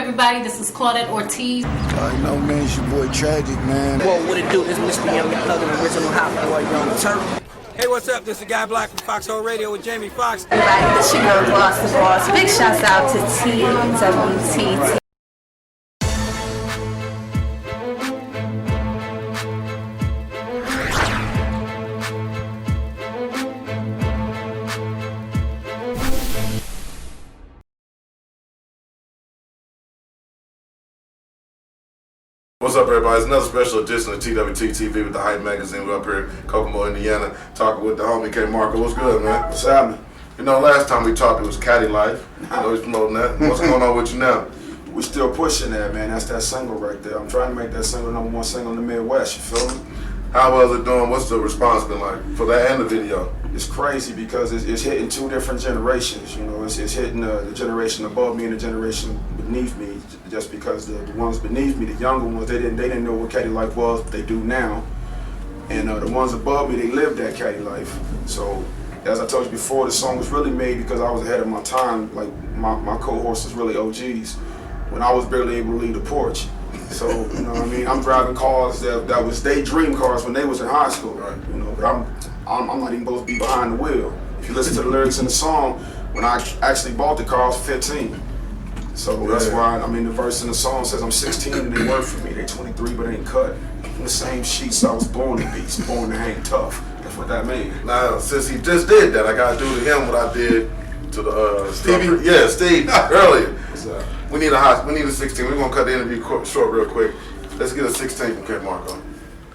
everybody? This is Claudette Ortiz. You know, man, it's your boy Tragic, man. Whoa, what it do? This Mr. Young Thug, original hot boy, Young Turk. Hey, what's up? This is Guy Black from Foxhole Radio with Jamie Foxx. Everybody, this your girl Boss the Boss. Big shouts out to TWT. What's up, everybody? It's another special edition of TWT TV with the Hype Magazine. We're up here in Kokomo, Indiana, talking with the homie K. Markco. What's good, man? What's happening? You know, last time we talked, it was Caddy Life. I know he's promoting that. What's going on with you now? We still pushing that, man. That's that single right there. I'm trying to make that single #1 single in the Midwest, you feel me? How well is it doing? What's the response been like for that and the video? It's crazy because it's hitting two different generations, you know. It's hitting the generation above me and the generation beneath me, just because the ones beneath me, the younger ones, they didn't know what Caddy Life was, but they do now. And the ones above me, they lived that Caddy Life. So, as I told you before, the song was really made because I was ahead of my time. Like, my co-hosts was really OGs when I was barely able to leave the porch. So, you know what I mean? I'm driving cars that was their dream cars when they was in high school, right? You know, but I'm not even supposed to be behind the wheel. If you listen to the lyrics in the song, when I actually bought the car, I was 15. So that's why, I mean, the verse in the song says I'm 16 and they work for me. They 23 but ain't cut. In the same sheets I was born to be, born to hang tough. That's what that means. Now, since he just did that, I gotta do to him what I did to the Stevie. Yeah, Steve earlier. What's up? We need a 16. We're gonna cut the interview short real quick. Let's get a 16 from K. Markco.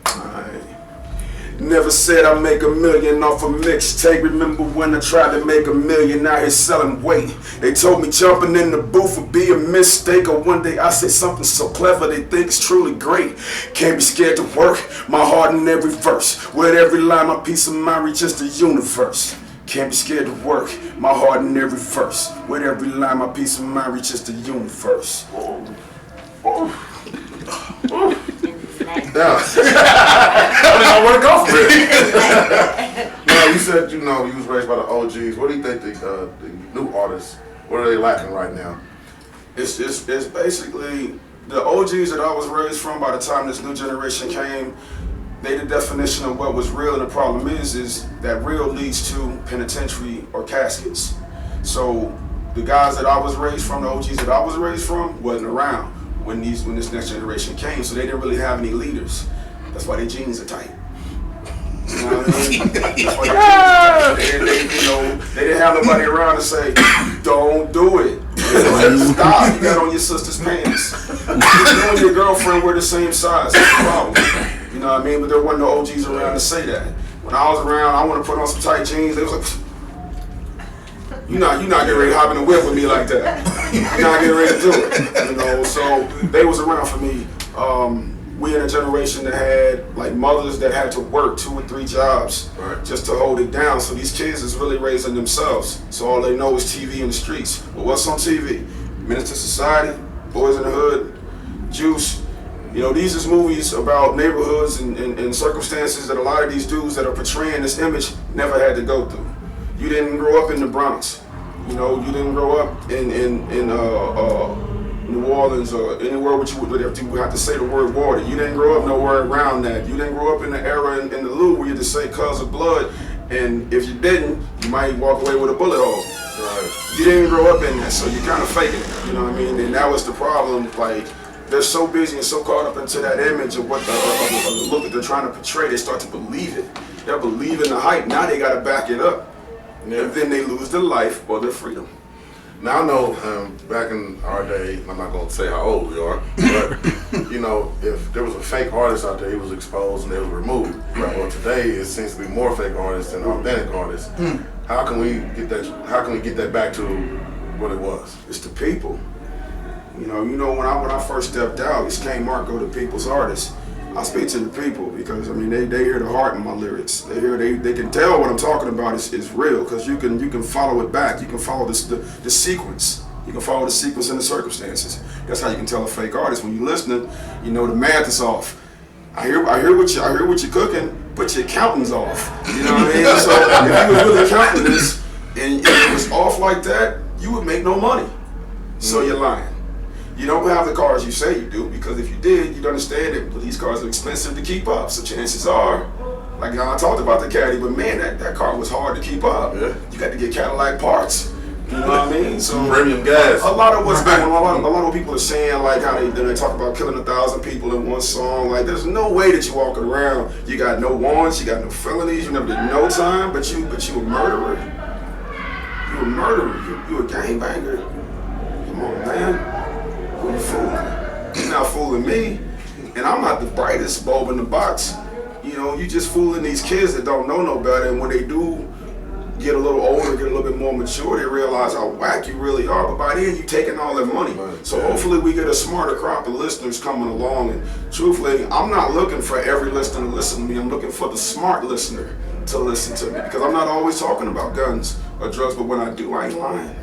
Alright. Never said I'd make $1 million off a mixtape. Remember when I tried to make $1 million out here selling weight? They told me jumping in the booth would be a mistake. Or one day I said something so clever they think it's truly great. Can't be scared to work, my heart in every verse. With every line, my peace of mind reaches the universe. Can't be scared to work, my heart in every verse. With every line, my peace of mind reaches the universe. Now, I didn't know where to go for it. Now, you said, you know, you was raised by the OGs. What do you think the new artists, what are they lacking right now? It's basically the OGs that I was raised from. By the time this new generation came, they the definition of what was real, and the problem is that real leads to penitentiary or caskets. So the guys that I was raised from, the OGs that I was raised from, wasn't around when this next generation came, so they didn't really have any leaders. That's why their jeans are tight. You know what I mean? That's why they didn't have nobody around to say, don't do it. Stop, you got on your sister's pants. You and your girlfriend wear the same size, that's the problem. You know what I mean? But there wasn't no OGs around to say that. When I was around, I want to put on some tight jeans, they was like, you're not getting ready to hop in the whip with me like that. You're not getting ready to do it. You know, so they was around for me. We in a generation that had like mothers that had to work 2 or 3 jobs just to hold it down. So these kids is really raising themselves. So all they know is TV in the streets. But what's on TV? Menace to Society, Boys in the Hood, Juice. You know, these is movies about neighborhoods and circumstances that a lot of these dudes that are portraying this image never had to go through. You didn't grow up in the Bronx. You know, you didn't grow up in New Orleans or anywhere which you would have to say the word water. You didn't grow up nowhere around that. You didn't grow up in the era in the Lou where you had to say cuz of blood, and if you didn't, you might walk away with a bullet hole. Right. You didn't grow up in that, so you kind of faking it. You know what I mean? And that was the problem. Like, they're so busy and so caught up into that image of what the look that they're trying to portray, they start to believe it. They're believing the hype. Now they got to back it up. Yeah. And then they lose their life or their freedom. Now I know back in our day, I'm not going to say how old we are, but you know, if there was a fake artist out there, he was exposed and they was removed. Right. Well, today it seems to be more fake artists than authentic artists. How can we get that? How can we get that back to what it was? It's the people. You know when I first stepped out, it's Kcane Markco, the people's artist. I speak to the people because I mean they hear the heart in my lyrics. They can tell what I'm talking about is real because you can follow it back. You can follow the sequence. You can follow the sequence and the circumstances. That's how you can tell a fake artist. When you're listening, you know the math is off. I hear what you're cooking, but your counting's off. You know what I mean? So if you were really counting this and it was off like that, you would make no money. So you're lying. You don't have the cars you say you do, because if you did, you'd understand that these cars are expensive to keep up. So chances are, like I talked about the Caddy, but man, that car was hard to keep up. Yeah. You got to get Cadillac parts. You know what I mean? So Premium gas. A lot of what's going on, a lot of what people are saying, like how they talk about killing 1,000 people in one song. Like, there's no way that you're walking around. You got no warrants, you got no felonies, you never did no time, but you a murderer. You a murderer. You a gangbanger. Come on, man. Who you fooling? You're not fooling me, and I'm not the brightest bulb in the box. You know, you just fooling these kids that don't know no better, and when they do get a little older, get a little bit more mature, they realize how whack you really are. But by then, you taking all their money. So hopefully we get a smarter crop of listeners coming along. And truthfully, I'm not looking for every listener to listen to me. I'm looking for the smart listener to listen to me, because I'm not always talking about guns or drugs, but when I do, I ain't lying.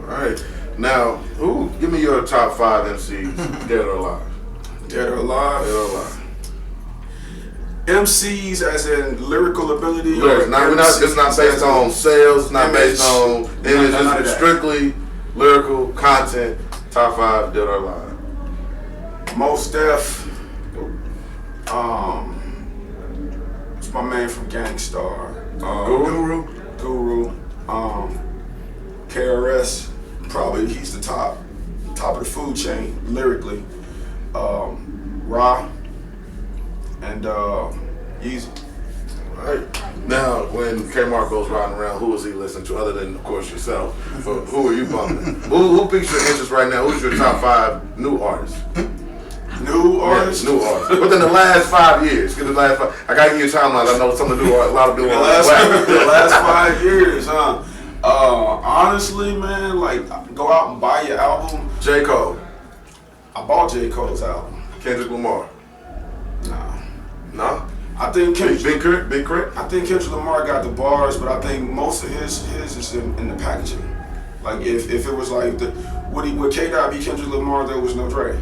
All right. Now, give me your top 5 MCs, dead or alive. Dead or alive? Dead or alive. MCs as in lyrical ability? Yes, it's not based on sales, it's not based on image, it's strictly lyrical content. Top 5, dead or alive. Most Def. It's my man from Gangstar. Guru. KRS. Probably he's the top of the food chain lyrically. Ra. And Easy. Right. Now, when Kmart goes riding around, who is he listening to other than, of course, yourself? But who are you bumping? who piques your interest right now? Who's your top 5 new artists? New artists? Yeah, new artists. Within the last 5 years. I gotta give you a timeline. I know some of a lot of new artists. The last 5 years, huh? Honestly, man, like, go out and buy your album. J. Cole. I bought J. Cole's album. Kendrick Lamar. No? I think Big Crit? I think Kendrick Lamar got the bars, but I think most of his is in the packaging. Like, if it was like, would K-Dot be Kendrick Lamar, there was no Dre?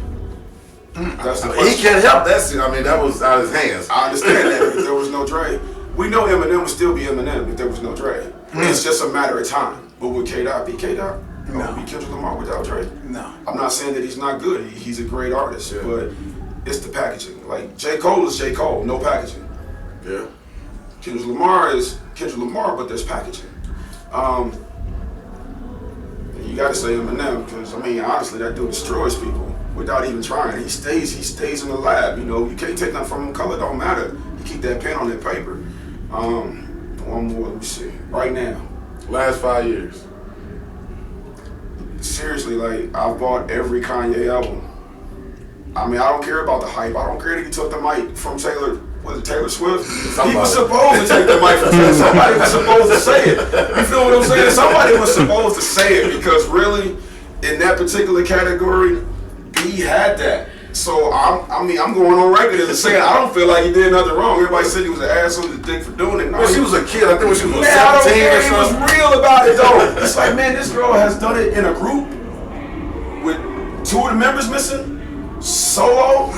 That's the question. He can't help that. That was out of his hands. I understand that, but if there was no Dre, we know Eminem would still be Eminem if there was no Dre. It's just a matter of time. But would K-Dot be K-Dot? No. Or be Kendrick Lamar without Dre? No. I'm not saying that he's not good. He's a great artist, but it's the packaging. Like, J. Cole is J. Cole, no packaging. Yeah. Kendrick Lamar is Kendrick Lamar, but there's packaging. You got to say Eminem, because honestly, that dude destroys people without even trying. He stays in the lab. You know, you can't take nothing from him. Color don't matter. You keep that pen on that paper. One more. Let me see. Right now, last 5 years. Seriously, like, I've bought every Kanye album. I don't care about the hype. I don't care that he took the mic from Taylor Swift? He was supposed to take the mic from Taylor. Somebody was supposed to say it. You feel what I'm saying? Somebody was supposed to say it, because really, in that particular category, he had that. So I'm going on record as saying I don't feel like he did nothing wrong. Everybody said he was an asshole, he was a dick for doing it. No, she was a kid. I think when she was 17 I don't care. or He was something. real about it though. It's like, man, this girl has done it in a group with 2 of the members missing, solo.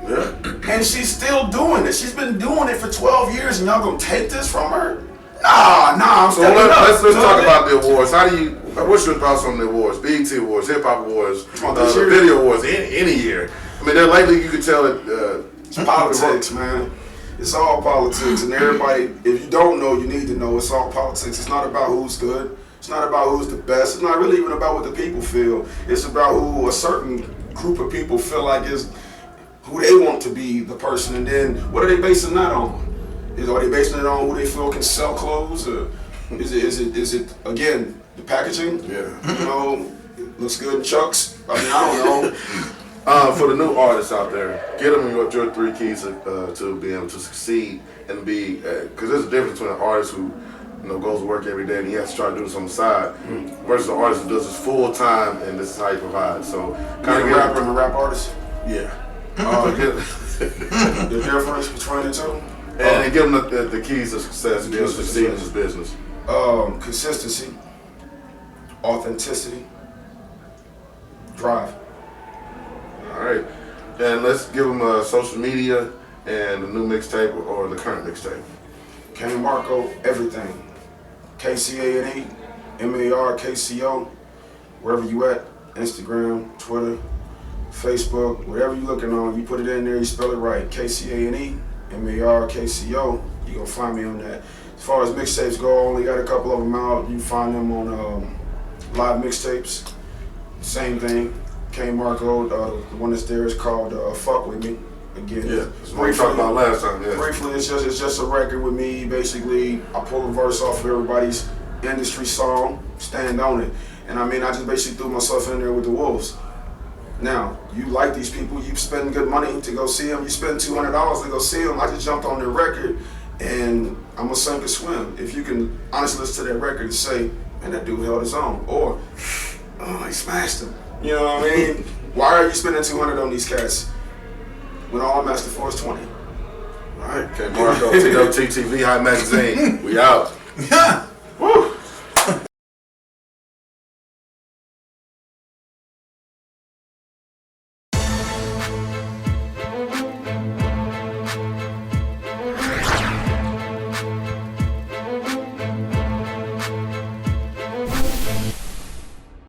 Yeah. And she's still doing it. She's been doing it for 12 years, and y'all gonna take this from her? Nah, I'm So stepping up. let's talk about the awards. What's your thoughts on the awards? BET Awards, Hip Hop Awards, the Video Awards, any year. They're lately, you can tell it. It's politics, man. It's all politics, and everybody, if you don't know, you need to know. It's all politics. It's not about who's good. It's not about who's the best. It's not really even about what the people feel. It's about who a certain group of people feel like is who they want to be the person, and then what are they basing that on? Are they basing it on who they feel can sell clothes, or is it again the packaging? Yeah. Looks good in Chucks. I don't know. For the new artists out there, get them your 3 keys to be able to succeed and be, because there's a difference between an artist who goes to work every day and he has to try to do this on the side versus an artist who does this full time and this is how he provides. So kind of rapper and a rap artist. Yeah. The difference between the two. And give them the keys to success and be able to succeed in this business. Consistency, authenticity, drive. All right, and let's give them social media and the new mixtape or the current mixtape. Kcane Markco, everything. Kcane, MARKCO, wherever you at, Instagram, Twitter, Facebook, whatever you're looking on, you put it in there, you spell it right. Kcane, Markco. You're going to find me on that. As far as mixtapes go, I only got a couple of them out. You find them on live mixtapes. Same thing. Kcane Markco, the one that's there is called Fuck With Me. Again, Yeah, that's what we talked about last time. Yeah. Briefly, it's just a record with me. Basically, I pull a verse off of everybody's industry song, stand on it. And I mean, I just basically threw myself in there with the wolves. Now, you like these people, you spend good money to go see them, you spend $200 to go see them. I just jumped on their record and I'm gonna sink or swim. If you can honestly listen to that record and say, man, that dude held his own, or, oh, he smashed him. You know what I mean? Why are you spending $200 on these cats when all I'm asking for is 20? All right. Okay, Markco, TWTV High Magazine. We out. Woo!